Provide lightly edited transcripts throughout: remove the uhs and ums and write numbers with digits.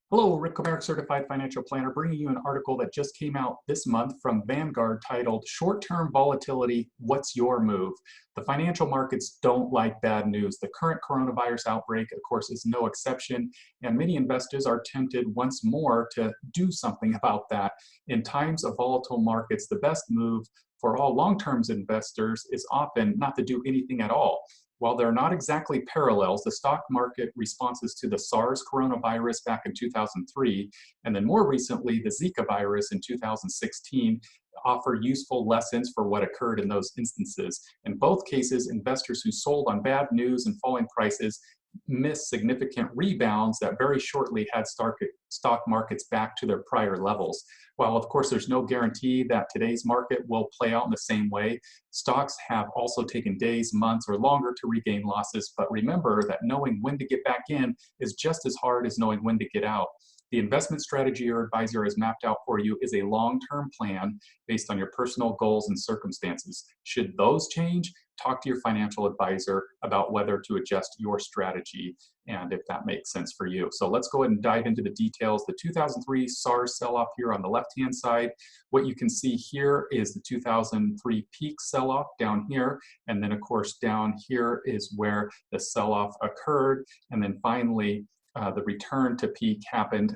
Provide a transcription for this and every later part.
Hello, Rick Komarek, Certified Financial Planner, bringing you an article that just came out this month from Vanguard titled Short-Term Volatility, What's Your Move? The financial markets don't like bad news. The current coronavirus outbreak, of course, is no exception, and many investors are tempted once more to do something about that. In times of volatile markets, the best move for all long-term investors is often not to do anything at all. While they're not exactly parallels, the stock market responses to the SARS coronavirus back in 2003, and then more recently, the Zika virus in 2016, offer useful lessons for what occurred in those instances. In both cases, investors who sold on bad news and falling prices missed significant rebounds that very shortly had stock markets back to their prior levels. While, of course, there's no guarantee that today's market will play out in the same way, stocks have also taken days, months, or longer to regain losses. But remember that knowing when to get back in is just as hard as knowing when to get out. The investment strategy your advisor has mapped out for you is a long-term plan based on your personal goals and circumstances. Should those change, talk to your financial advisor about whether to adjust your strategy and if that makes sense for you. So let's go ahead and dive into the details. The 2003 SARS sell-off here on the left-hand side. What you can see here is the 2003 peak sell-off down here. And then, of course, down here is where the sell-off occurred. And then finally, the return to peak happened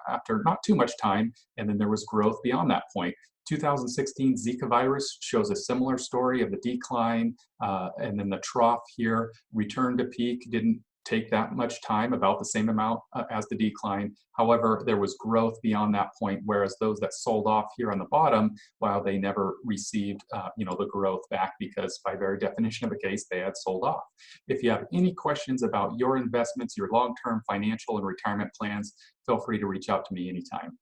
after not too much time, and then there was growth beyond that point. 2016 Zika virus shows a similar story of the decline, and then the trough here, return to peak, didn't take that much time, about the same amount as the decline. However, there was growth beyond that point, whereas those that sold off here on the bottom, while they never received the growth back because by very definition of the case, they had sold off. If you have any questions about your investments, your long-term financial and retirement plans, feel free to reach out to me anytime.